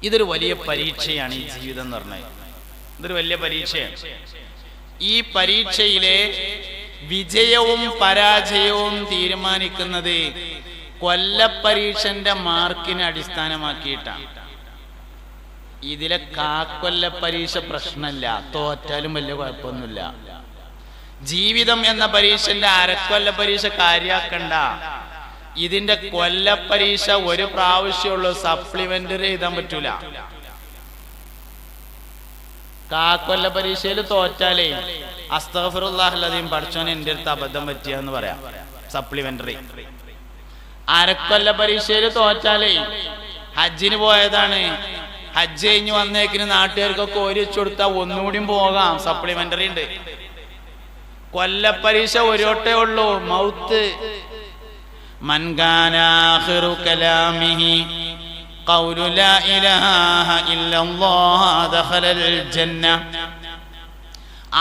ഇതൊരു വലിയ പരീക്ഷയാണ്. ഈ ജീവിതം എന്ന് പറഞ്ഞാൽ ഇതൊരു വലിയ പരീക്ഷയാണ്. ഈ പരീക്ഷയിലെ വിജയവും പരാജയവും തീരുമാനിക്കുന്നത് കൊല്ലപ്പരീക്ഷന്റെ മാർക്കിനെ അടിസ്ഥാനമാക്കിയിട്ടാണ്. ഇതിലെ കാക്കൊല്ല പരീക്ഷ പ്രശ്നമില്ല, തോറ്റാലും വലിയ കുഴപ്പമൊന്നുമില്ല. ജീവിതം എന്ന പരീക്ഷന്റെ അരക്കൊല്ല പരീക്ഷ കാര്യാക്കണ്ട. ഇതിന്റെ കൊല്ല പരീക്ഷ ഒരു പ്രാവശ്യമുള്ളൂ, സപ്ലിമെന്ററി എഴുതാൻ പറ്റൂല. കാക്കൊല്ല പരീക്ഷയിൽ തോറ്റാലേ അസ്തഗ്ഫിറുല്ലാഹ് പഠിച്ചോൻ എന്റെ അടുത്ത് അബദ്ധം പറ്റിയെന്ന് പറയാം, സപ്ലിമെന്ററി. അരക്കൊല്ല പരീക്ഷയിൽ തോറ്റാലേ ഹജ്ജിന് പോയതാണ്, ഹജ്ജ് കഴിഞ്ഞ് വന്നേക്കിന് നാട്ടുകാർക്കൊക്കെ ഓരി വെച്ചു കൊടുത്താൽ ഒന്നുകൂടിയും പോകാം, സപ്ലിമെന്ററി ഉണ്ട്. കൊല്ലപ്പരീക്ഷ ഒരോട്ടേ ഉള്ളൂ, മൗത്ത്. മൻ കാന ആഖിറു കലാമിഹി ഖൗലു ലാ ഇലാഹ ഇല്ലല്ലാഹ് ദഖലൽ ജന്ന.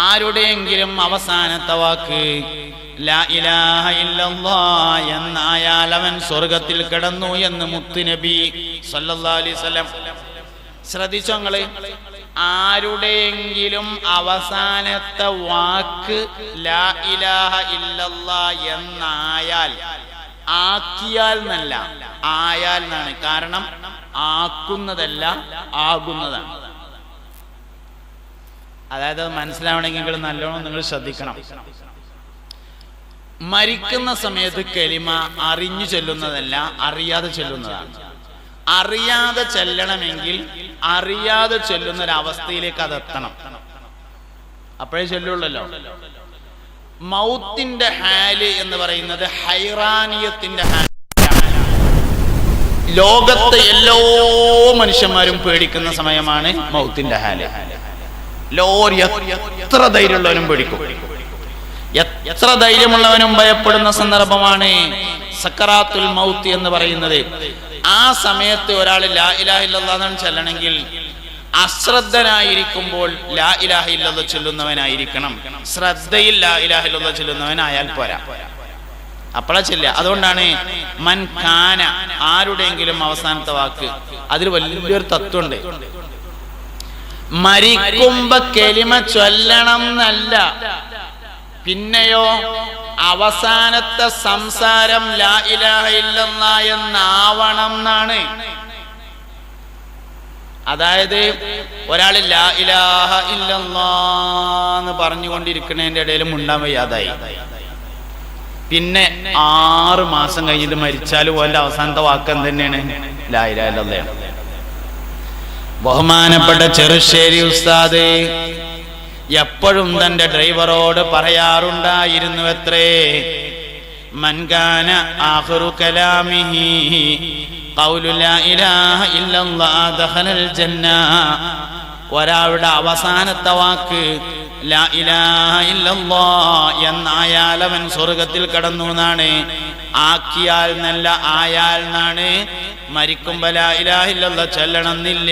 ആരുടെയെങ്കിലും അവസാനത്തെ വാക്ക് ലാ ഇലാഹ ഇല്ലല്ലാഹ് എന്നായാൽ അവൻ സ്വർഗത്തിൽ കിടന്നു എന്ന് മുത്തുനബി സല്ലല്ലാഹു അലൈഹി വസല്ലം. ശ്രദ്ധിച്ചോ നിങ്ങള്, ആരുടെയെങ്കിലും അവസാനത്തെ വാക്ക് ലാ ഇലാഹ ഇല്ലല്ലാഹ് എന്നായാൽ, ആക്കിയാൽ എന്നല്ല ആയാൽ എന്നാണ്. കാരണം ആക്കുന്നതല്ല ആകുന്നതാണ്. അതായത് അത് മനസ്സിലാവണമെങ്കിൽ നിങ്ങൾ നല്ലോണം നിങ്ങൾ ശ്രദ്ധിക്കണം. മരിക്കുന്ന സമയത്ത് കലിമ അറിഞ്ഞു ചൊല്ലുന്നതല്ല, അറിയാതെ ചൊല്ലുന്നതാണ്. അറിയാതെ ചെല്ലണമെങ്കിൽ അറിയാതെ ചൊല്ലുന്ന ഒരവസ്ഥയിലേക്ക് അതെത്തണം, അപ്പോഴേ ചൊല്ലുള്ളല്ലോ. മൗത്തിന്റെ ഹാല് എന്ന് പറയുന്നത് ഹൈറാനിയത്തിന്റെ ഹാലാണ്. ലോകത്തെ എല്ലാ മനുഷ്യന്മാരും പേടിക്കുന്ന സമയമാണ് മൗത്തിന്റെ ഹാല്. എത്ര ധൈര്യമുള്ളവനും പേടിക്കും, എത്ര ധൈര്യമുള്ളവനും ഭയപ്പെടുന്ന സന്ദർഭമാണ് സക്കറാത്തുൽ മൗത്ത് എന്ന് പറയുന്നത്. ആ സമയത്ത് ഒരാൾ ലാ ഇലാഹ ഇല്ലല്ലാഹ് ചെല്ലണമെങ്കിൽ അശ്രദ്ധനായിരിക്കുമ്പോൾ ലാ ഇലാഹ ഇല്ലല്ലാഹ് ചൊല്ലുന്നവനായിരിക്കണം. ശ്രദ്ധയിൽ ലാ ഇലാഹ ഇല്ലല്ലാഹ് ചൊല്ലുന്നവനായാൽ പോരാ, അപ്പോഴാ ചെല്ലുക. അതുകൊണ്ടാണ് മൻ കാന, ആരുടെയെങ്കിലും അവസാനത്തെ വാക്ക്. അതിൽ വലിയൊരു തത്വമുണ്ട്. മരിക്കുമ്പോ കലിമ ചൊല്ലണം എന്നല്ല, പിന്നെയോ അവസാനത്തെ സംസാരം ലാ ഇലാഹ ഇല്ലല്ലാഹ് എന്നാവണം എന്നാണ്. അതായത് ഒരാൾ ലാ ഇലാഹ ഇല്ലല്ലാഹ് എന്ന് പറഞ്ഞുകൊണ്ടിരിക്കുന്നതിന്റെ ഇടയിൽ മുണ്ടാൻ വയ്യാതായി, പിന്നെ 6 മാസം കഴിഞ്ഞിട്ട് മരിച്ചാലും ഓന്റെ അവസാനത്തെ വാക്ക് എന്തെന്നെയാണ്? ലാ ഇലാഹ ഇല്ലല്ലാഹ്. ബഹുമാനപ്പെട്ട ചെറുശ്ശേരി ഉസ്താദ് എപ്പോഴും തന്റെ ഡ്രൈവറോട് പറയാറുണ്ടായിരുന്നു അത്രേ, മൻ കാന ആഖിറു കലാമിഹി ഖൗലു ലാ ഇലാഹ ഇല്ലല്ലാഹ് ദഖലൽ ജന്ന. ഒരാളുടെ അവസാനത്തെ വാക്ക് ലാ ഇലാഹ ഇല്ലല്ലാഹ് എന്നായാൽ അവൻ സ്വർഗത്തിൽ കടന്നു എന്നാണ്. ആക്കിയാൽ നല്ല ആയാൽ എന്നാണ്. മരിക്കുമ്പോ ലാ ഇലാഹ ഇല്ലല്ലാഹ് ചൊല്ലണമെന്നില്ല,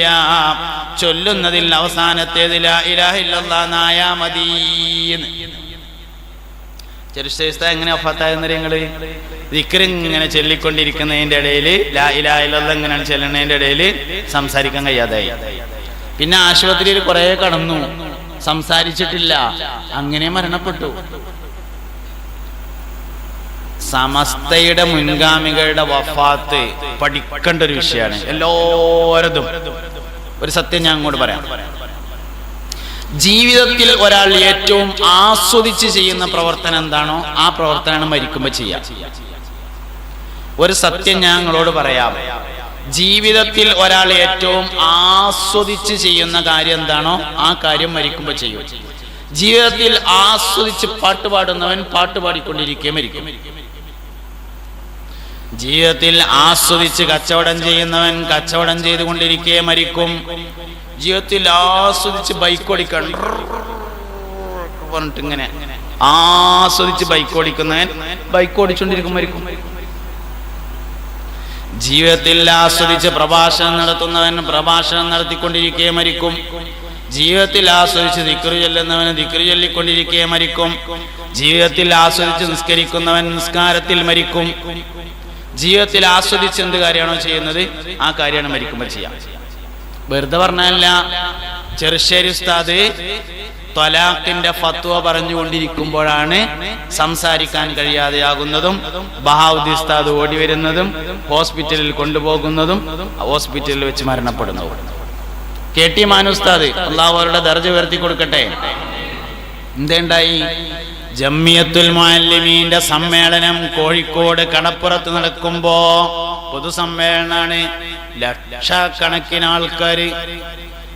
ചൊല്ലുന്നതിൽ അവസാനത്തേത് ലാ ഇലാഹ ഇല്ലല്ലാഹ് എന്നായാ മതി. ചെറുശ്ശേരി എങ്ങനെ വഫാത്തായെന്ന് നിങ്ങള് ദിക്ർ ഇങ്ങനെ ചൊല്ലിക്കൊണ്ടിരിക്കുന്നതിന്റെ ഇടയിൽ ലാ ഇലാഹ ഇല്ലല്ലാഹ് ഇങ്ങനെയാണ് ചെല്ലുന്നതിന്റെ ഇടയിൽ സംസാരിക്കാൻ കഴിയാതായി. പിന്നെ ആശുപത്രിയിൽ കുറെ കടന്നു, സംസാരിച്ചിട്ടില്ല, അങ്ങനെ മരണപ്പെട്ടു. സമസ്തയുടെ മുൻഗാമികളുടെ വഫാത്ത് പഠിക്കേണ്ട ഒരു വിഷയമാണ് എല്ലാവരതും. ഒരു സത്യം ഞാൻ അങ്ങോട്ട് പറയാം. ജീവിതത്തിൽ ഒരാൾ ഏറ്റവും ആസ്വദിച്ച് ചെയ്യുന്ന പ്രവർത്തനം എന്താണോ ആ പ്രവർത്തനമാണ് മരിക്കുമ്പോൾ ചെയ്യാം. ഒരു സത്യം ഞാൻ നിങ്ങളോട് പറയാം. ജീവിതത്തിൽ ഒരാൾ ഏറ്റവും ആസ്വദിച്ച് ചെയ്യുന്ന കാര്യം എന്താണോ ആ കാര്യം മരിക്കുമ്പോൾ ചെയ്യും. ജീവിതത്തിൽ ആസ്വദിച്ച് പാട്ട് പാടുന്നവൻ പാട്ട് പാടിക്കൊണ്ടിരിക്കെ മരിക്കും. ജീവിതത്തിൽ ആസ്വദിച്ച് കച്ചവടം ചെയ്യുന്നവൻ കച്ചവടം ചെയ്തുകൊണ്ടിരിക്കെ മരിക്കും. ജീവിതത്തിൽ ആസ്വദിച്ച് ബൈക്ക് ഓടിക്കാൻ പറഞ്ഞിട്ട് ഇങ്ങനെ ആസ്വദിച്ച് ബൈക്ക് ഓടിക്കുന്നവൻ ബൈക്ക് ഓടിച്ചുകൊണ്ടിരിക്കും മരിക്കും. ജീവിതത്തിൽ ആസ്വദിച്ച് പ്രഭാഷണം നടത്തുന്നവൻ പ്രഭാഷണം നടത്തിക്കൊണ്ടിരിക്കെ മരിക്കും. ജീവിതത്തിൽ ആസ്വദിച്ച് ദിക്ർ ചൊല്ലുന്നവൻ ദിക്ർ ചൊല്ലിക്കൊണ്ടിരിക്കെ മരിക്കും. ജീവിതത്തിൽ ആസ്വദിച്ച് നിസ്കരിക്കുന്നവൻ നിസ്കാരത്തിൽ മരിക്കും. ജീവിതത്തിൽ ആസ്വദിച്ച് എന്ത് കാര്യമാണോ ചെയ്യുന്നത് ആ കാര്യമാണ് മരിക്കുമ്പോൾ ചെയ്യാം. വെറുതെ പറഞ്ഞല്ല. ചെറുശ്ശേരി ഉസ്താദ് ത്വലാഖിന്റെ ഫത്വ പറഞ്ഞുകൊണ്ടിരിക്കുമ്പോഴാണ് സംസാരിക്കാൻ കഴിയാതെയാകുന്നതും ബഹാവുദ്ദീൻ ഉസ്താദ് ഓടി വരുന്നതും ഹോസ്പിറ്റലിൽ കൊണ്ടുപോകുന്നതും ഹോസ്പിറ്റലിൽ വെച്ച് മരണപ്പെടുന്നതും. KT മാനു ഉസ്താദ് അള്ളാഹു അവരുടെ ദർജ ഉയർത്തി കൊടുക്കട്ടെ. എന്തുണ്ടായി? ജമിയത്തുൽ മുഅല്ലിമീന്റെ സമ്മേളനം കോഴിക്കോട് കടപ്പുറത്ത് നടക്കുമ്പോ പൊതുസമ്മേളനാണ്. ലക്ഷക്കണക്കിന് ആൾക്കാർ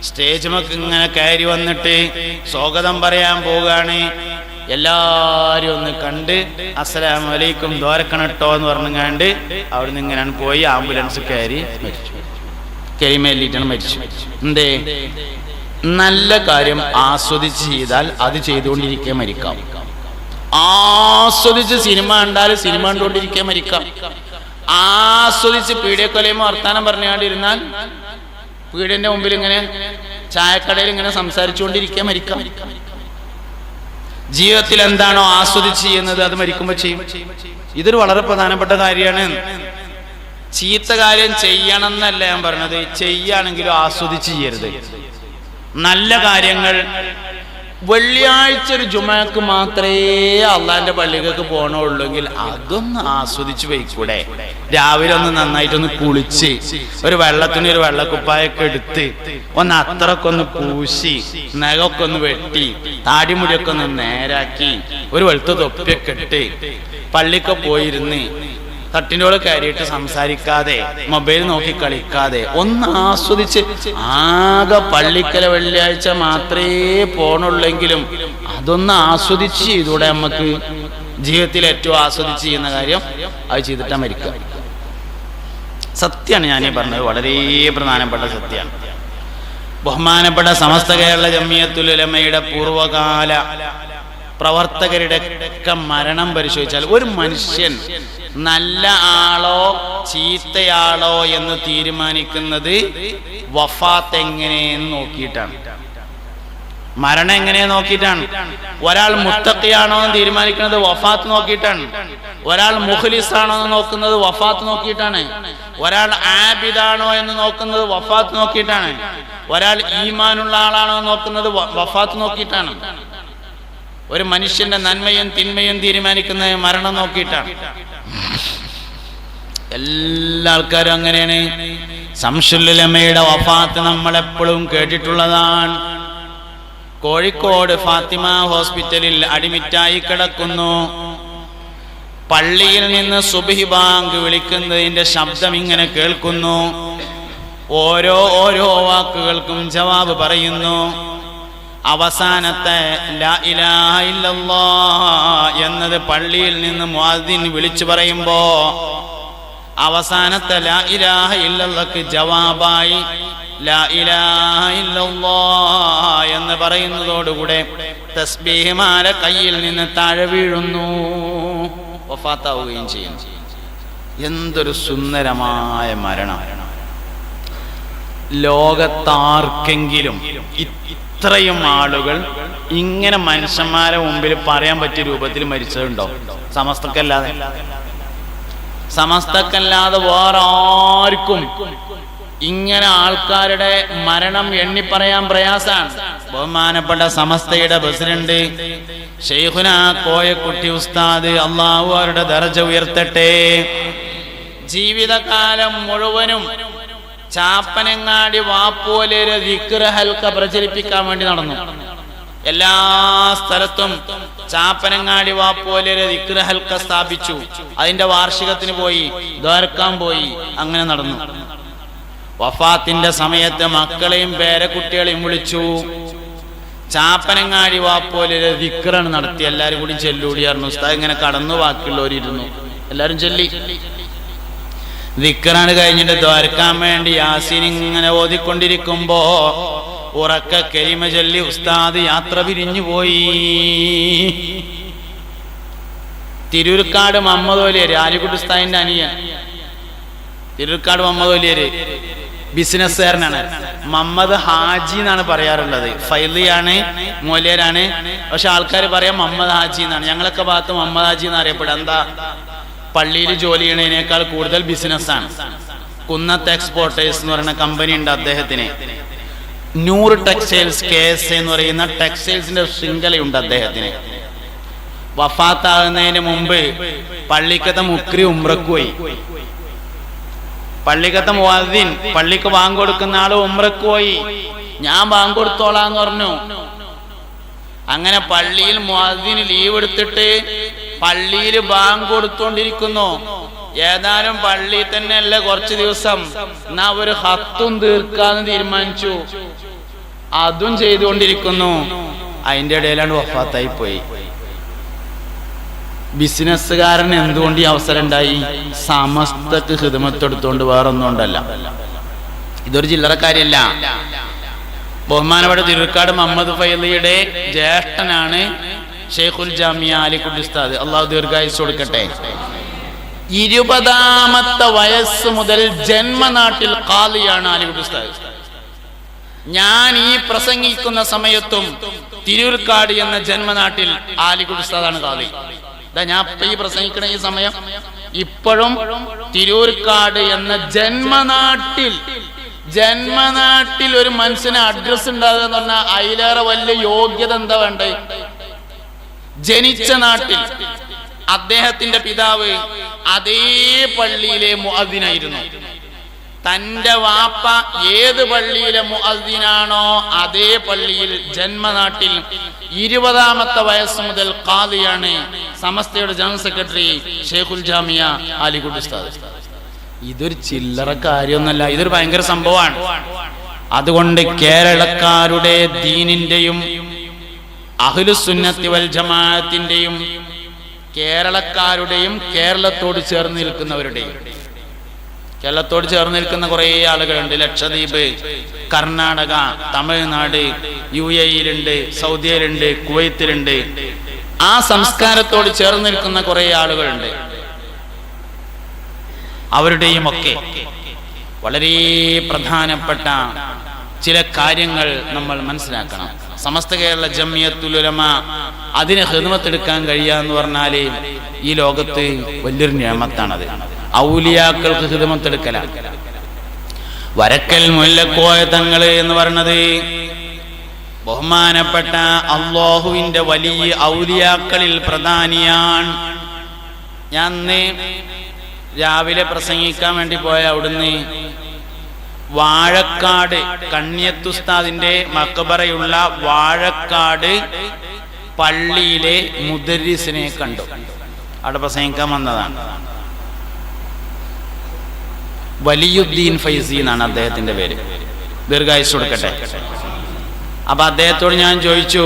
സ്റ്റേജുമൊക്കെ ഇങ്ങനെ കയറി വന്നിട്ട് സ്വാഗതം പറയാൻ പോവുകയാണ്. എല്ലാരും ഒന്ന് കണ്ട് അസ്സലാമു അലൈക്കും ദ്വാരക്കണട്ടോ എന്ന് പറഞ്ഞുകൊണ്ട് അവിടുന്ന് ഇങ്ങനെയാണ് പോയി ആംബുലൻസ് കയറി മരിച്ചു. കരിമേലിട്ടാണ് മരിച്ചു. എന്തേ? നല്ല കാര്യം ആസ്വദിച്ച് ചെയ്താൽ അത് ചെയ്തുകൊണ്ടിരിക്കാൻ മരിക്കാം. ആസ്വദിച്ച് സിനിമ കണ്ടാൽ സിനിമ കണ്ടുകൊണ്ടിരിക്കാൻ മരിക്കാം. ആസ്വദിച്ച് പീഡിയക്കൊലയുമോ വർത്താനം പറഞ്ഞുകൊണ്ടിരുന്നാൽ പീഡിയന്റെ മുമ്പിൽ ഇങ്ങനെ ചായക്കടയിൽ ഇങ്ങനെ സംസാരിച്ചുകൊണ്ടിരിക്കാൻ മരിക്കാം. ജീവിതത്തിൽ എന്താണോ ആസ്വദിച്ച് ചെയ്യുന്നത് അത് മരിക്കുമ്പോൾ ചെയ്യും. ഇതൊരു വളരെ പ്രധാനപ്പെട്ട കാര്യമാണ്. ചീത്ത കാര്യം ചെയ്യണം എന്നല്ല ഞാൻ പറഞ്ഞത്, ചെയ്യുകയാണെങ്കിലും ആസ്വദിച്ച് ചെയ്യരുത്. നല്ല കാര്യങ്ങൾ വെള്ളിയാഴ്ച ഒരു ജുമക്ക് മാത്രമേ അള്ളാന്റെ പള്ളികൾക്ക് പോകണുള്ളൂങ്കിൽ അതൊന്ന് ആസ്വദിച്ച് പോയിക്കൂടെ? രാവിലെ ഒന്ന് നന്നായിട്ടൊന്ന് കുളിച്ച് ഒരു വെള്ളത്തിന് ഒരു വെള്ളക്കുപ്പായൊക്കെ എടുത്ത് ഒന്ന് അത്രക്കൊക്കെ ഒന്ന് പൂശി നഖമൊക്കെ ഒന്ന് വെട്ടി താടിമുടിയൊക്കെ ഒന്ന് നേരാക്കി ഒരു വെളുത്ത തൊപ്പിയൊക്കെ ഇട്ട് പള്ളിക്ക് പോയിരുന്ന് തട്ടിനോട് കയറിയിട്ട് സംസാരിക്കാതെ മൊബൈൽ നോക്കി കളിക്കാതെ ഒന്ന് ആസ്വദിച്ച്, ആകെ പള്ളിക്കല വെള്ളിയാഴ്ച മാത്രമേ പോണുള്ളെങ്കിലും അതൊന്ന് ആസ്വദിച്ച് ചെയ്തൂടെ? നമുക്ക് ജീവിതത്തിൽ ഏറ്റവും ആസ്വദിച്ച് ചെയ്യുന്ന കാര്യം അത് ചെയ്തിട്ടാ മരിക്കുക. സത്യമാണ് ഞാനീ പറഞ്ഞത്, വളരെ പ്രധാനപ്പെട്ട സത്യമാണ്. ബഹുമാനപ്പെട്ട സമസ്ത കേരള ജമിയത്തുൽ ഉലമയുടെ പൂർവകാല പ്രവർത്തകരുടെ ഒക്കെ മരണം പരിശോധിച്ചാൽ ഒരു മനുഷ്യൻ നല്ല ആളോ ചീത്തയാളോ എന്ന് തീരുമാനിക്കുന്നത് വഫാത്ത് എങ്ങനെയെന്ന് നോക്കിയിട്ടാണ്, മരണം എങ്ങനെ നോക്കിയിട്ടാണ്. ഒരാൾ മുത്തഖിയാണോ എന്ന് തീരുമാനിക്കുന്നത് വഫാത്ത് നോക്കിയിട്ടാണ്. ഒരാൾ മുഖ്ലിസ് ആണോ എന്ന് നോക്കുന്നത് വഫാത്ത് നോക്കിയിട്ടാണ്. ഒരാൾ ആബിദാണോ എന്ന് നോക്കുന്നത് വഫാത്ത് നോക്കിയിട്ടാണ്. ഒരാൾ ഈമാനുള്ള ആളാണോ എന്ന് നോക്കുന്നത് വഫാത്ത് നോക്കിയിട്ടാണ്. ഒരു മനുഷ്യന്റെ നന്മയും തിന്മയും തീരുമാനിക്കുന്നത് മരണം നോക്കിയിട്ടാണ്. എല്ലാ ആൾക്കാരും അങ്ങനെയാണ്. ശംസുൽ ഉലമയുടെ വഫാത്ത് നമ്മളെപ്പോഴും കേട്ടിട്ടുള്ളതാണ്. കോഴിക്കോട് ഫാത്തിമ ഹോസ്പിറ്റലിൽ അഡ്മിറ്റായി കിടക്കുന്നു. പള്ളിയിൽ നിന്ന് സുബ്ഹി ബാങ്ക് വിളിക്കുന്നതിന്റെ ശബ്ദം ഇങ്ങനെ കേൾക്കുന്നു. ഓരോ വാക്കുകൾക്കും ജവാബ് പറയുന്നു. അവസാനത്തെ ലാ ഇലാഹ ഇല്ലല്ലാഹ് എന്നത് പള്ളിയിൽ നിന്ന് മുഅദ്ദിൻ വിളിച്ചു പറയുമ്പോ അവസാനത്തെ ലാ ഇലാഹ ഇല്ലല്ലാഹ്ക്ക് ജവാബായി ലാ ഇലാഹ ഇല്ലല്ലാഹ് എന്ന് പറയുന്നതോടുകൂടെ തസ്ബീഹ് മാല കയ്യിൽ നിന്ന് താഴെ വീഴുന്നു, വഫാത്താവുകയും ചെയ്യുന്നു. എന്തൊരു സുന്ദരമായ മരണം! ലോകത്താർക്കെങ്കിലും ഇത്രയും ആളുകൾ ഇങ്ങനെ മനുഷ്യന്മാരെ മുമ്പിൽ പറയാൻ പറ്റിയ രൂപത്തിൽ മരിച്ചതുണ്ടോ? സമസ്തക്കല്ലാതെ വേറെ ആർക്കും ഇങ്ങനെ ആൾക്കാരുടെ മരണം എണ്ണി പറയാൻ പ്രയാസാണ്. ബഹുമാനപ്പെട്ട സമസ്തയുടെ പ്രസിഡന്റ് ശൈഖുന കോയക്കുട്ടി ഉസ്താദ്, അള്ളാഹു അവരുടെ ദർജ ഉയർത്തട്ടെ, ജീവിതകാലം മുഴുവനും ചാപ്പനങ്ങാടി വാപ്പോലൊരു ദിക്ർ ഹൽക്ക പ്രചരിപ്പിക്കാൻ വേണ്ടി നടന്നു. എല്ലാ സ്ഥലത്തും ചാപ്പനങ്ങാടി വാപ്പോലൊരു ദിക്ർ ഹൽക്ക സ്ഥാപിച്ചു. അതിന്റെ വാർഷികത്തിന് പോയി, ദ്വാരക്കാൻ പോയി, അങ്ങനെ നടന്നു. വഫാത്തിന്റെ സമയത്ത് മക്കളെയും പേരക്കുട്ടികളെയും വിളിച്ചു. ചാപ്പനങ്ങാടി വാപ്പോലൊരു ദിക്റാണ് നടത്തി. എല്ലാരും കൂടി ചെല്ലൂടിയായിരുന്നു. ഉസ്താദ് ഇങ്ങനെ കടന്നു ബാക്കിയുള്ളവരിരുന്നു, എല്ലാരും ചൊല്ലി. ദിക്റാണ് കഴിഞ്ഞിട്ട് ദ്വാരക്കാൻ വേണ്ടി യാസീൻ ഇങ്ങനെ ഓതിക്കൊണ്ടിരിക്കുമ്പോ ഉറക്ക കലിമ ചൊല്ലി ഉസ്താദ് യാത്ര പിരിഞ്ഞു പോയി. തിരൂർക്കാട് മുഹമ്മദ് വലിയര്, ആലിക്കുട്ടി ഉസ്താദിന്റെ അനിയൻ. തിരൂർക്കാട് മുഹമ്മദ് വലിയര് ബിസിനസ്സുകാരനാണ്. മുഹമ്മദ് ഹാജി എന്നാണ് പറയാറുള്ളത്. ഫൈലിയാണ്, മൂല്യരാണ്. പക്ഷെ ആൾക്കാർ പറയാം മുഹമ്മദ് ഹാജി എന്നാണ്. ഞങ്ങളൊക്കെ ഭാഗത്ത് മുഹമ്മദ് ഹാജി എന്ന് അറിയപ്പെടുക. എന്താ? പള്ളിയിൽ ജോലി ചെയ്യണതിനേക്കാൾ കൂടുതൽ ബിസിനസ്സാണ്. കുന്നത്ത് എക്സ്പോർട്ടേഴ്സ് എന്ന് പറയുന്ന കമ്പനി ഉണ്ട് അദ്ദേഹത്തിന്. നൂറ് ടെക്സ്റ്റൈൽസ് KS എന്ന് പറയുന്ന ടെക്സ്റ്റൈൽസിന്റെ ശൃംഖലയുണ്ട് അദ്ദേഹത്തിന്. വഫാത്താകുന്നതിന് മുമ്പ് പള്ളിക്കത്തെ മുക്രി ഉംറക്ക് പോയി. പള്ളിക്കത്തെ മുഅദ്ദിൻ, പള്ളിക്ക് ബാങ്ക് കൊടുക്കുന്ന ആള് ഉംറക്ക് പോയി. ഞാൻ ബാങ്ക് കൊടുത്തോളാന്ന് പറഞ്ഞു. അങ്ങനെ പള്ളിയിൽ മുഅദ്ദിന് ലീവ് എടുത്തിട്ട് പള്ളിയിൽ ബാങ്ക് കൊടുത്തോണ്ടിരിക്കുന്നു. ഏതാനും പള്ളിയിൽ തന്നെ അല്ലേ കുറച്ച് ദിവസം, എന്നാ ഒരു ഹത്തും തീർക്കാന്ന് തീരുമാനിച്ചു. അതും ചെയ്തുകൊണ്ടിരിക്കുന്നു. അതിന്റെ ഇടയിലാണ് വഫാത്തായി പോയി. ബിസിനസ്സുകാരൻ എന്തുകൊണ്ട് ഈ അവസരം ഉണ്ടായി? സമസ്തക്ക് ഖിദ്മത്തെടുത്തോണ്ട് വേറൊന്നും ഉണ്ടല്ല. ഇതൊരു ചില്ലറ കാര്യമല്ല. ബഹുമാനപ്പെട്ട തിരുക്കാട് മുഹമ്മദ് ഫൈലിയുടെ ജ്യേഷ്ഠനാണ് ഷെയ്ഖുൽ ജാമിയ അലിക്കുട്ടി ഉസ്താദ്, അള്ളാഹു ദീർഘായുസ്സ് കൊടുക്കട്ടെ. 20ാമത്തെ വയസ്സ് മുതൽ ജന്മനാട്ടിൽ ഖാദിയാണ് അലിക്കുട്ടി ഉസ്താദ്. ഞാൻ ഈ പ്രസംഗിക്കുന്ന സമയത്തും തിരൂർക്കാട് എന്ന ജന്മനാട്ടിൽ ആലിക്കുട്ടി ഉസ്താദാണ് ഖാദി. ഞാൻ ഈ പ്രസംഗിക്കണ ഈ സമയം ഇപ്പോഴും തിരൂർക്കാട് എന്ന ജന്മനാട്ടിൽ ഒരു മനുഷ്യന് അഡ്രസ് ഉണ്ടാകുക എന്ന് പറഞ്ഞാൽ അതിലേറെ വലിയ യോഗ്യത എന്താ വേണ്ടേ? ജനിച്ച നാട്ടിൽ അദ്ദേഹത്തിന്റെ പിതാവ് അതേ പള്ളിയിലെ മുഅദ്ദിനായിരുന്നു. തന്റെ വാപ്പ ഏത് പള്ളിയിലെ മുഅദ്ദിനാണോ അതേ പള്ളിയിൽ ജന്മനാട്ടിൽ 20ാമത്തെ വയസ്സ് മുതൽ ഖാദിയാണ്. സമസ്തയുടെ ജനറൽ സെക്രട്ടറി ഷെയ്ഖുൽ ജാമിയ അലിക്കുട്ടി ഉസ്താദ്. ഇതൊരു ചില്ലറ കാര്യമൊന്നല്ല, ഇതൊരു ഭയങ്കര സംഭവമാണ്. അതുകൊണ്ട് കേരളക്കാരുടെ ദീനിന്റെയും അഹ്ലുസുന്നത്തി വൽ ജമാഅത്തിന്റെയും കേരളക്കാരുടെയും കേരളത്തോട് ചേർന്ന് നിൽക്കുന്ന കുറേ ആളുകളുണ്ട്. ലക്ഷദ്വീപ്, കർണാടക, തമിഴ്നാട്, UAE-യിലുണ്ട്, സൗദിയിലുണ്ട്, കുവൈത്തിലുണ്ട്. ആ സംസ്കാരത്തോട് ചേർന്ന് നിൽക്കുന്ന കുറേ ആളുകളുണ്ട്. അവരുടെയും ഒക്കെ വളരെ പ്രധാനപ്പെട്ട ചില കാര്യങ്ങൾ നമ്മൾ മനസ്സിലാക്കണം. സമസ്ത കേരള ജംഇയ്യത്തുൽ ഉലമ അതിന് ഖിദ്മത്തെടുക്കാൻ കഴിയാന്ന് പറഞ്ഞാൽ ഈ ലോകത്ത് വലിയൊരു നിഅമത്താണത്. ഔലിയാക്കൾക്ക് ഖിദ്മത്തെടുക്കലാണ്. വരക്കൽ മുല്ലക്കോയ തങ്ങള് എന്ന് പറഞ്ഞത് ബഹുമാനപ്പെട്ട അല്ലാഹുവിന്റെ വലിയ ഔലിയാക്കളിൽ പ്രധാനിയാണ്. ഞാൻ രാവിലെ പ്രസംഗിക്കാൻ വേണ്ടി പോയ അവിടുന്ന് വാഴക്കാട് കണ്ണിയത്തുസ്താദിന്റെ മഖബറയുള്ള വാഴക്കാട് പള്ളിയിലെ മുദരിസിനെ കണ്ടു. അവിടെ പ്രസംഗിക്കാൻ വന്നതാണ്. വലിയുദ്ദീൻ ഫൈസി എന്നാണ് അദ്ദേഹത്തിന്റെ പേര്, ദീർഘായുസ്സ് കൊടുക്കട്ടെ. അപ്പൊ അദ്ദേഹത്തോട് ഞാൻ ചോദിച്ചു,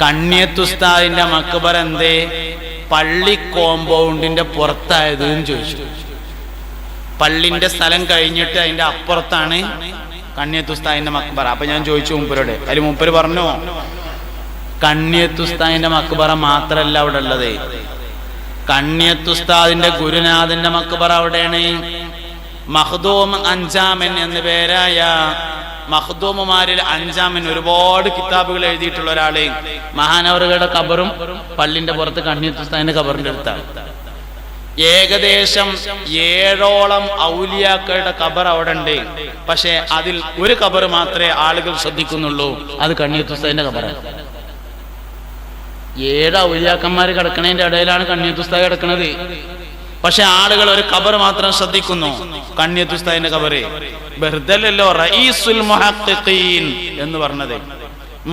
കണ്ണിയത്തുസ്താദിന്റെ മഖബറ എന്തേ പള്ളി കോമ്പൗണ്ടിന്റെ പുറത്തായത് എന്ന് ചോദിച്ചു. പള്ളിന്റെ സ്ഥലം കഴിഞ്ഞിട്ട് അതിന്റെ അപ്പുറത്താണ് കണ്ണിയത്തുസ്താദിന്റെ മഖബറ. അപ്പൊ ഞാൻ ചോദിച്ചു മൂപ്പരോട്. അതിൽ മൂപ്പര് പറഞ്ഞു, കണ്ണിയത്തുസ്താദിന്റെ മഖബറ മാത്രല്ല അവിടെ ഉള്ളത്, കണ്ണിയത്തുസ്താദിന്റെ ഗുരുനാഥന്റെ മഖബറ അവിടെയാണ്. മഖ്ദൂം അഞ്ചാമൻ എന്ന പേരായ മഖ്ദൂമുമാരിൽ അഞ്ചാമൻ ഒരുപാട് കിതാബുകൾ എഴുതിയിട്ടുള്ള ഒരാള് മഹാനവറുകളുടെ ഖബറും പള്ളിന്റെ പുറത്ത് കണ്ണിയത്തുസ്താദിന്റെ ഖബറിന്റെ അടുത്താണ്. ഏകദേശം 7ഓളം ഔലിയാക്കളുടെ ഖബർ അവിടെ ഉണ്ട്. പക്ഷെ അതിൽ ഒരു ഖബർ മാത്രമേ ആളുകൾ ശ്രദ്ധിക്കുന്നുള്ളൂ, അത് കണ്ണിയത്തുസ്താദിന്റെ ഖബറാണ്. 7 ഔലിയാക്കന്മാർ കിടക്കണതിന്റെ ഇടയിലാണ് കണ്ണിയത്തുസ്താദ് കിടക്കുന്നത്. പക്ഷെ ആളുകൾ ഒരു ഖബർ മാത്രം ശ്രദ്ധിക്കുന്നു, കണ്ണിയത്തുസ്താദിന്റെ ഖബറ്. വെറുതല്ലോ റഈസുൽ മുഹഖ്ഖീൻ എന്ന് പറഞ്ഞത്,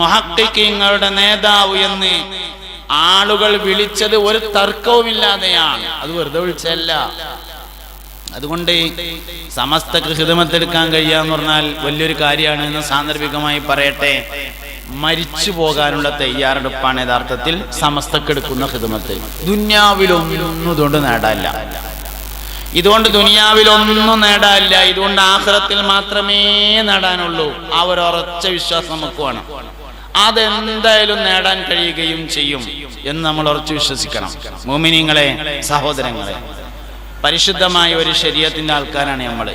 മുഹഖ്ഖീങ്ങളുടെ നേതാവ് എന്ന് ആളുകൾ വിളിച്ചത് ഒരു തർക്കവുമില്ലാതെയാണ്, അത് വെറുതെ വിളിച്ചല്ല. അതുകൊണ്ട് സമസ്തക്ക് ഖിദ്മത്തെടുക്കാൻ കഴിയാന്ന് പറഞ്ഞാൽ വലിയൊരു കാര്യമാണ് എന്ന് സാന്ദർഭികമായി പറയട്ടെ. മരിച്ചു പോകാനുള്ള തയ്യാറെടുപ്പാണ് യഥാർത്ഥത്തിൽ സമസ്തക്ക് എടുക്കുന്ന ഖിദ്മത്ത്. ദുനിയാവിലൊന്നും ഇതുകൊണ്ട് നേടാനില്ല, ഇതുകൊണ്ട് ദുനിയാവിലൊന്നും നേടാനില്ല, ഇതുകൊണ്ട് ആഖിറത്തിൽ മാത്രമേ നേടാനുള്ളൂ. ആ ഒരു ഉറച്ച വിശ്വാസം നമുക്ക് വേണം. അതെന്തായാലും നേടാൻ കഴിയുകയും ചെയ്യും എന്ന് നമ്മൾ ഉറച്ചു വിശ്വസിക്കണം. മുഅ്മിനീങ്ങളെ, സഹോദരങ്ങളെ, പരിശുദ്ധമായ ഒരു ശരീഅത്തിന്റെ ആൾക്കാരാണ് നമ്മൾ.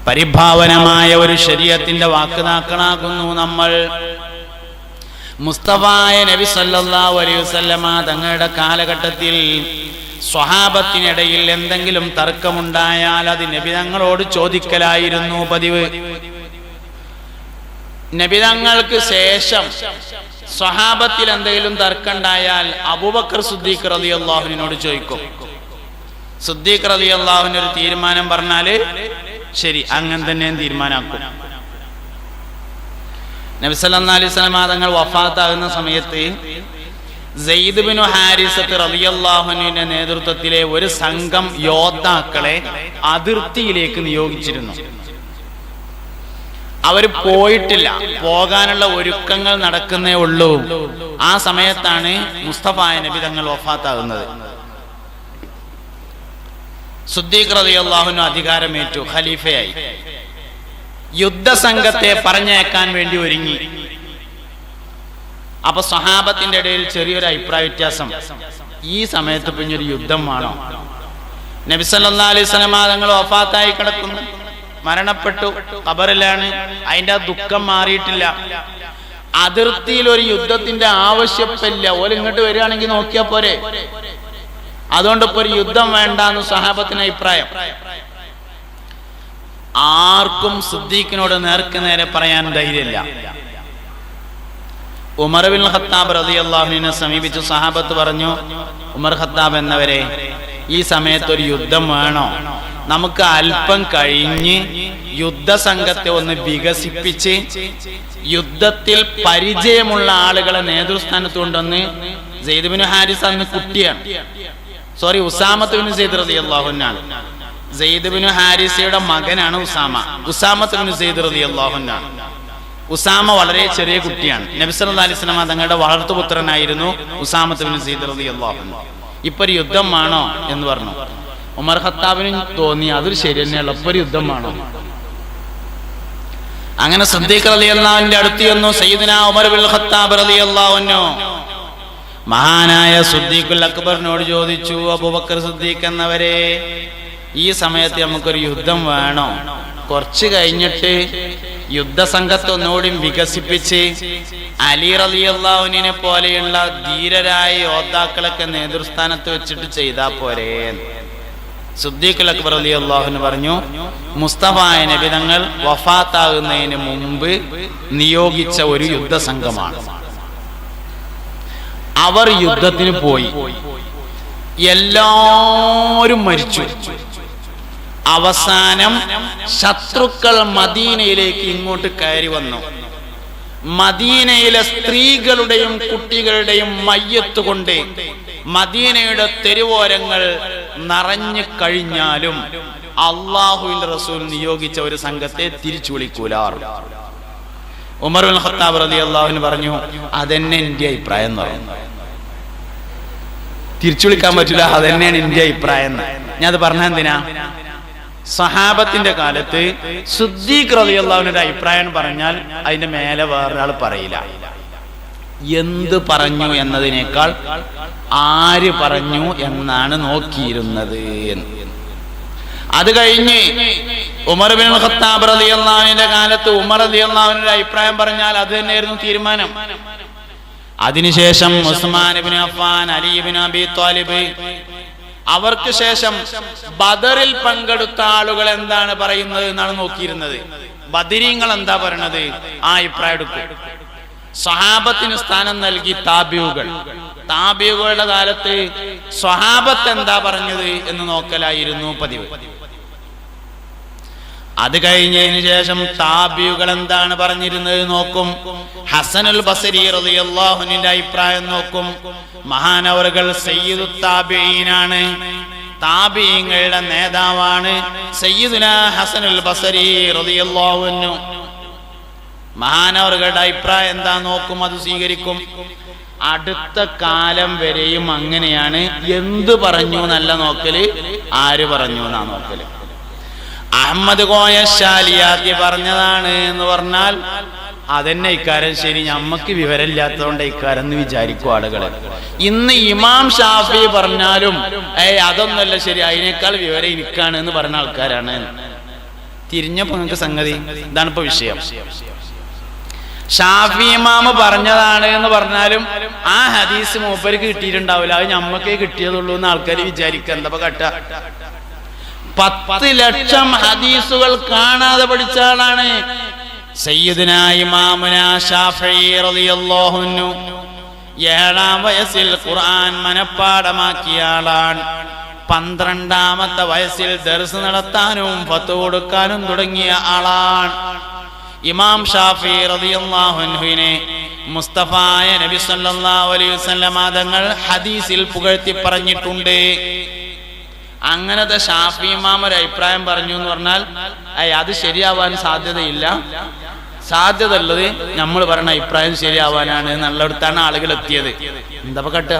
പരിഭാവനമായ ഒരു ശരീഅത്തിന്റെ വാക്കുനാക്കളാകുന്നു നമ്മൾ. മുസ്തഫായ നബി സല്ലല്ലാഹു അലൈഹി വസല്ലമ തങ്ങളുടെ കാലഘട്ടത്തിൽ സ്വഹാബത്തിനിടയിൽ എന്തെങ്കിലും തർക്കമുണ്ടായാൽ അത് നബി തങ്ങളോട് ചോദിക്കലായിരുന്നു പതിവ്. നബിതങ്ങൾക്ക് ശേഷം സ്വഹാബത്തിൽ എന്തെങ്കിലും തർക്കമുണ്ടായാൽ അബൂബക്കർ സിദ്ദീഖ് റളിയല്ലാഹുവിനോട് ചോദിക്കും. സിദ്ദീഖ് റളിയല്ലാഹുവിന് ഒരു തീരുമാനം പറഞ്ഞാല് ശരി, അങ്ങനെ തന്നെ തീരുമാനമാക്കും. നബി സല്ലല്ലാഹു അലൈഹി വസല്ലം തങ്ങൾ വഫാത്താകുന്ന സമയത്ത് സെയ്ദ് ബിൻ ഹാരിസത്ത് റളിയല്ലാഹു അൻഹുവിന്റെ നേതൃത്വത്തിലെ ഒരു സംഘം യോദ്ധാക്കളെ അതിർത്തിയിലേക്ക് നിയോഗിച്ചിരുന്നു. അവർ പോയിട്ടില്ല, പോകാനുള്ള ഒരുക്കങ്ങൾ നടക്കുന്നേ ഉള്ളൂ. ആ സമയത്താണ് മുസ്തഫ നബി തങ്ങൾ വഫാത്താകുന്നത്. സിദ്ദീഖ് റളിയല്ലാഹു അൻഹു അധികാരമേറ്റു, ഖലീഫയായി. യുദ്ധസംഘത്തെ പറഞ്ഞയക്കാൻ വേണ്ടി ഒരുങ്ങി. അപ്പൊ സ്വഹാബത്തിന്റെ ഇടയിൽ ചെറിയൊരു അഭിപ്രായ വ്യത്യാസം. ഈ സമയത്ത് പിന്നെ ഒരു യുദ്ധം വേണോ? നബി സല്ലല്ലാഹു അലൈഹി വസല്ലം തങ്ങൾ വഫാത്തായി കിടക്കുന്നു, മരണപ്പെട്ടു, ഖബറിലാണ്. അതിന്റെ ദുഃഖം മാറിയിട്ടില്ല. അതിർത്തിയിൽ ഒരു യുദ്ധത്തിന്റെ ആവശ്യമില്ല. ഓല് ഇങ്ങോട്ട് വരികയാണെങ്കിൽ നോക്കിയാ പോരെ. അതുകൊണ്ട് ഇപ്പൊ ഒരു യുദ്ധം വേണ്ടെന്ന് സ്വഹാബത്തിന് അഭിപ്രായം. ആർക്കും സിദ്ദീഖിനോട് നേർക്ക് നേരെ പറയാൻ ധൈര്യമില്ല. ഉമർ ബിൻ ഖത്താബ് റളിയല്ലാഹു അൻഹുവിനെ സമീപിച്ചു സഹാബത്ത് പറഞ്ഞു, ഉമർ ഖത്താബ് എന്നവരെ, ഈ സമയത്ത് ഒരു യുദ്ധം വേണോ? നമുക്ക് അല്പം കഴിഞ്ഞ് യുദ്ധസംഘത്തെ ഒന്ന് വികസിപ്പിച്ച് യുദ്ധത്തിൽ പരിചയമുള്ള ആളുകളെ നേതൃസ്ഥാനത്ത് കൊണ്ടുവന്ന്. സെയ്ദ് ബിൻ ഹാരിസ് അന്ന് കുട്ടിയാണ്, ഉസാമത്ത് ബിൻ സെയ്ദ് റളിയല്ലാഹു അൻഹു. സെയ്ദ് ബിൻ ഹാരിസയുടെ മകനാണ് ഉസാമത്ത് ബിൻ സെയ്ദ് റളിയല്ലാഹു അൻഹു. ഉസാമ വളരെ ചെറിയ കുട്ടിയാണ്. നബി സല്ലല്ലാഹു അലൈഹി വസല്ലം തങ്ങളുടെ വളർത്തുപുത്രനായിരുന്നു ഉസാമത്ത് ബിൻ സെയ്ദ് റളിയല്ലാഹു അൻഹു. ഇപ്പൊ ഒരു യുദ്ധം വേണോ എന്ന് പറഞ്ഞു. ഉമർ ഖത്താബിനും തോന്നി അതൊരു ശരി തന്നെയുള്ള ഇപ്പൊ ഒരു യുദ്ധം വേണോ. അങ്ങനെ സിദ്ദീഖ് റളിയല്ലാഹു അൻഹുവിന്റെ അടുത്ത് ചെന്നു സയ്യിദുനാ ഉമർ ബിൻ ഖത്താബ് റളിയല്ലാഹു അൻഹു മഹാനായ സിദ്ദീഖുൽ അക്ബറിനോട് ചോദിച്ചു, അബൂബക്കർ സിദ്ദീഖ് എന്നവരെ, ഈ സമയത്ത് നമുക്കൊരു യുദ്ധം വേണോ? കുറച്ച് കഴിഞ്ഞിട്ട് യുദ്ധസംഘത്തെ ഒന്നുകൂടി വികസിപ്പിച്ച് അലി റളിയല്ലാഹു അൻഹുവിനെ പോലെയുള്ള ധീരരായ യോദ്ധാക്കളൊക്കെ നേതൃസ്ഥാനത്ത് വെച്ചിട്ട് ചെയ്താ പോരെ. സിദ്ദീഖുൽ അക്ബർ റളിയല്ലാഹു അൻഹു പറഞ്ഞു, മുസ്തഫ നബി തങ്ങൾ വഫാത്താകുന്നതിന് മുമ്പ് നിയോഗിച്ച ഒരു യുദ്ധസംഘമാണ്. അവർ യുദ്ധത്തിന് പോയി, എല്ലാവരും മരിച്ചു. അവസാനം ശത്രുക്കൾ മദീനയിലേക്ക് ഇങ്ങോട്ട് കയറി വന്നു. മദീനയിലെ സ്ത്രീകളുടെയും കുട്ടികളുടെയും മയ്യത്ത് കൊണ്ട് മദീനയുടെ തെരുവോരങ്ങൾ നിറഞ്ഞു കഴിഞ്ഞാലും അല്ലാഹുവിന്റെ റസൂൽ നിയോഗിച്ച ഒരു സംഘത്തെ തിരിച്ചു വിളിക്കൂല. ഉമർ ബിൻ ഖത്താബ് റളിയല്ലാഹു അൻഹു പറഞ്ഞു, അതെന്നെ എന്റെ അഭിപ്രായം എന്ന് പറഞ്ഞു. തിരിച്ചു വിളിക്കാൻ പറ്റില്ല, അതന്നെയാണ് എന്റെ അഭിപ്രായം. ഞാൻ അത് പറഞ്ഞ എന്തിനാ? സഹാബത്തിന്റെ കാലത്ത് സിദ്ദീഖ് റളിയല്ലാഹു അൻഹുവിന്റെ അഭിപ്രായം പറഞ്ഞാൽ അതിന്റെ മേലെ വേറൊരാൾ പറയില്ല. എന്ത് പറഞ്ഞു എന്നതിനേക്കാൾ ആര് പറഞ്ഞു എന്നാണ് നോക്കിയിരുന്നത്. അത് കഴിഞ്ഞ് ഉമർ ബിൻ ഖത്താബ് റളിയല്ലാഹു അൻഹുവിന്റെ കാലത്ത് ഉമർ റളിയല്ലാഹു അൻഹുവിന്റെ അഭിപ്രായം പറഞ്ഞാൽ അത് തന്നെയായിരുന്നു തീരുമാനം. അതിനുശേഷം ഉസ്മാൻ ഇബ്നു അഫ്ഫാൻ, അലി ഇബ്നു അബി ത്വാലിബ്, അവർക്ക് ശേഷം ബദറിൽ പങ്കെടുത്ത ആളുകൾ എന്താണ് പറയുന്നത് എന്നാണ് നോക്കിയിരുന്നത്. ബദരീങ്ങൾ എന്താ പറയണത്, ആ അഭിപ്രായം എടുക്കും. സ്വഹാബത്തിന് സ്ഥാനം നൽകി താബിഉകൾ. താബിഉകളുടെ കാലത്ത് സ്വഹാബത്ത് എന്താ പറഞ്ഞത് എന്ന് നോക്കലായിരുന്നു പതിവ്. അത് കഴിഞ്ഞതിന് ശേഷം താബിഉകൾ എന്താണ് പറഞ്ഞിരുന്നത് നോക്കും. ഹസനുൽ ബസരി റളിയല്ലാഹു അൻഹുവിന്റെ അഭിപ്രായം നോക്കും. മഹാനവറുകൾ സയ്യിദു താബിഈനാണ്, താബിഈങ്ങളുടെ നേതാവാണ് സയ്യിദുനാ ഹസനുൽ ബസരി റളിയല്ലാഹു അൻഹു. മഹാനവറുകളുടെ അഭിപ്രായം എന്താ നോക്കും, അത് സ്വീകരിക്കും. അടുത്ത കാലം വരെയും അങ്ങനെയാണ്. എന്ത് പറഞ്ഞു എന്നല്ല നോക്കല്, ആര് പറഞ്ഞു എന്നാ നോക്കല്. അഹമ്മദ് കോയ ശാലിയാത്തി പറഞ്ഞതാണ് എന്ന് പറഞ്ഞാൽ അതെന്നെ ഇക്കാരം ശരി, ഞമ്മക്ക് വിവരമില്ലാത്തതുകൊണ്ട് ഇക്കാരം എന്ന് വിചാരിക്കും ആളുകള്. ഇന്ന് ഇമാം ഷാഫി പറഞ്ഞാലും അതൊന്നല്ല ശരി, അതിനേക്കാൾ വിവരം എനിക്കാണ് എന്ന് പറഞ്ഞ ആൾക്കാരാണ്. തിരിഞ്ഞപ്പോ നിങ്ങൾക്ക് സംഗതി ഇതാണ് ഇപ്പൊ വിഷയം. ഷാഫി ഇമാമ് പറഞ്ഞതാണ് എന്ന് പറഞ്ഞാലും ആ ഹദീസ് മൂപ്പർക്ക് കിട്ടിയിട്ടുണ്ടാവില്ല, അത് ഞമ്മക്കേ കിട്ടിയതുള്ളൂ എന്ന് ആൾക്കാർ വിചാരിക്കുക. എന്താ കട്ട 10 ലക്ഷം ഹദീസുകൾ കാണാതെ പഠിച്ച ആളാണ് സയ്യിദുനാ ഇമാമുനാ ശാഫിഈ റളിയല്ലാഹു അൻഹു 7-ാം വയസ്സിൽ ഖുർആൻ മനപ്പാഠമാക്കിയ ആളാണ്. 12-ാമത്തെ വയസ്സിൽ ദർസ് നടത്താനും ഫത്വ കൊടുക്കാനും തുടങ്ങിയ ആളാണ്. ഇമാം ഷാഫിഈ റളിയല്ലാഹു അൻഹുവിനെ മുസ്തഫായ നബി സല്ലല്ലാഹു അലൈഹി വസല്ലം തങ്ങൾ ഹദീസിൽ പുകഴ്ത്തി പറഞ്ഞിട്ടുണ്ട്. അങ്ങനത്തെ ഷാഫി ഇമാം ഒരു അഭിപ്രായം പറഞ്ഞു എന്ന് പറഞ്ഞാൽ അത് ശരിയാവാൻ സാധ്യതയില്ല. സാധ്യത ഉള്ളത് നമ്മൾ പറയുന്ന അഭിപ്രായം ശരിയാവാനാണ്. നല്ലയിടത്താണ് ആളുകൾ എത്തിയത്. എന്താ കട്ട്